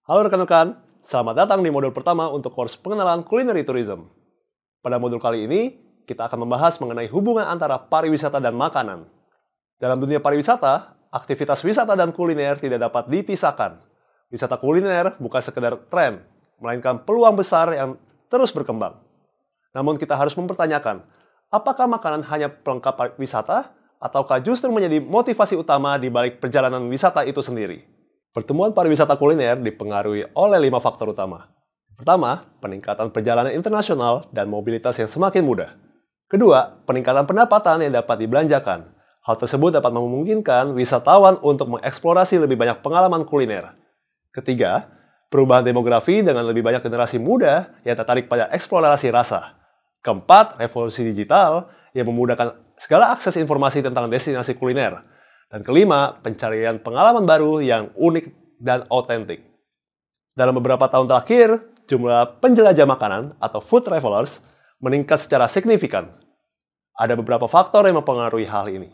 Halo rekan-rekan, selamat datang di modul pertama untuk course pengenalan culinary tourism. Pada modul kali ini, kita akan membahas mengenai hubungan antara pariwisata dan makanan. Dalam dunia pariwisata, aktivitas wisata dan kuliner tidak dapat dipisahkan. Wisata kuliner bukan sekedar tren, melainkan peluang besar yang terus berkembang. Namun kita harus mempertanyakan, apakah makanan hanya pelengkap wisata, ataukah justru menjadi motivasi utama di balik perjalanan wisata itu sendiri? Pertumbuhan pariwisata kuliner dipengaruhi oleh 5 faktor utama. Pertama, peningkatan perjalanan internasional dan mobilitas yang semakin mudah. Kedua, peningkatan pendapatan yang dapat dibelanjakan. Hal tersebut dapat memungkinkan wisatawan untuk mengeksplorasi lebih banyak pengalaman kuliner. Ketiga, perubahan demografi dengan lebih banyak generasi muda yang tertarik pada eksplorasi rasa. Keempat, revolusi digital yang memudahkan segala akses informasi tentang destinasi kuliner. Dan kelima, pencarian pengalaman baru yang unik dan otentik. Dalam beberapa tahun terakhir, jumlah penjelajah makanan atau food travelers meningkat secara signifikan. Ada beberapa faktor yang mempengaruhi hal ini.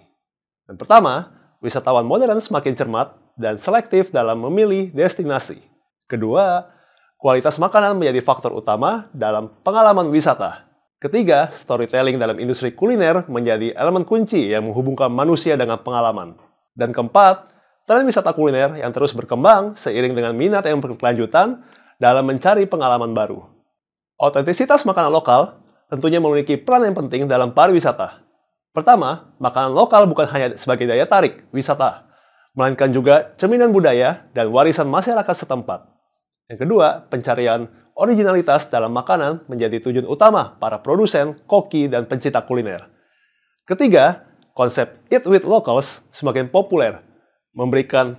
Yang pertama, wisatawan modern semakin cermat dan selektif dalam memilih destinasi. Kedua, kualitas makanan menjadi faktor utama dalam pengalaman wisata. Ketiga, storytelling dalam industri kuliner menjadi elemen kunci yang menghubungkan manusia dengan pengalaman. Dan keempat, tren wisata kuliner yang terus berkembang seiring dengan minat yang berkelanjutan dalam mencari pengalaman baru. Otentisitas makanan lokal tentunya memiliki peran yang penting dalam pariwisata. Pertama, makanan lokal bukan hanya sebagai daya tarik wisata, melainkan juga cerminan budaya dan warisan masyarakat setempat. Yang kedua, pencarian originalitas dalam makanan menjadi tujuan utama para produsen, koki, dan pencinta kuliner. Ketiga, konsep Eat with Locals semakin populer, memberikan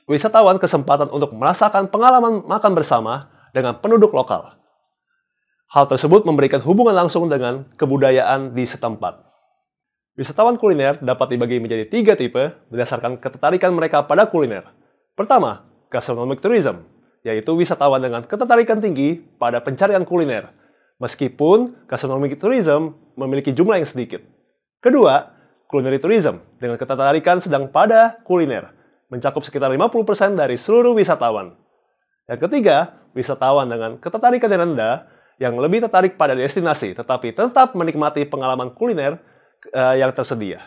wisatawan kesempatan untuk merasakan pengalaman makan bersama dengan penduduk lokal. Hal tersebut memberikan hubungan langsung dengan kebudayaan di setempat. Wisatawan kuliner dapat dibagi menjadi 3 tipe berdasarkan ketertarikan mereka pada kuliner. Pertama, gastronomic tourism, yaitu wisatawan dengan ketertarikan tinggi pada pencarian kuliner, meskipun gastronomic tourism memiliki jumlah yang sedikit. Kedua, culinary tourism, dengan ketertarikan sedang pada kuliner, mencakup sekitar 50% dari seluruh wisatawan. Yang ketiga, wisatawan dengan ketertarikan yang rendah, yang lebih tertarik pada destinasi, tetapi tetap menikmati pengalaman kuliner yang tersedia.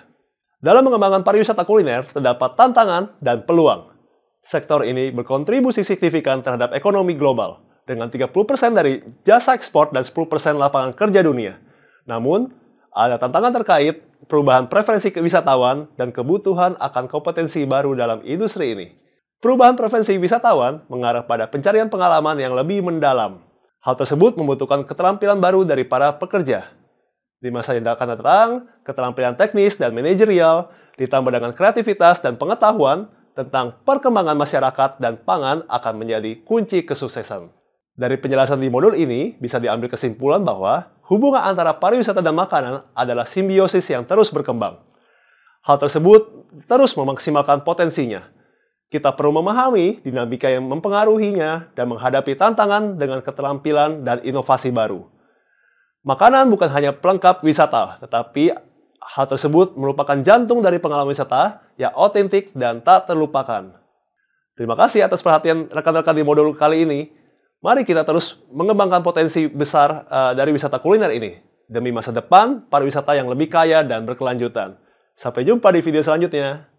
Dalam mengembangkan pariwisata kuliner, terdapat tantangan dan peluang. Sektor ini berkontribusi signifikan terhadap ekonomi global, dengan 30% dari jasa ekspor dan 10% lapangan kerja dunia. Namun, ada tantangan terkait perubahan preferensi wisatawan dan kebutuhan akan kompetensi baru dalam industri ini. Perubahan preferensi wisatawan mengarah pada pencarian pengalaman yang lebih mendalam. Hal tersebut membutuhkan keterampilan baru dari para pekerja. Di masa yang akan datang, keterampilan teknis dan manajerial ditambah dengan kreativitas dan pengetahuan tentang perkembangan masyarakat dan pangan akan menjadi kunci kesuksesan. Dari penjelasan di modul ini, bisa diambil kesimpulan bahwa hubungan antara pariwisata dan makanan adalah simbiosis yang terus berkembang. Hal tersebut terus memaksimalkan potensinya. Kita perlu memahami dinamika yang mempengaruhinya dan menghadapi tantangan dengan keterampilan dan inovasi baru. Makanan bukan hanya pelengkap wisata, tetapi hal tersebut merupakan jantung dari pengalaman wisata yang otentik dan tak terlupakan. Terima kasih atas perhatian rekan-rekan di modul kali ini. Mari kita terus mengembangkan potensi besar dari wisata kuliner ini, demi masa depan pariwisata yang lebih kaya dan berkelanjutan. Sampai jumpa di video selanjutnya.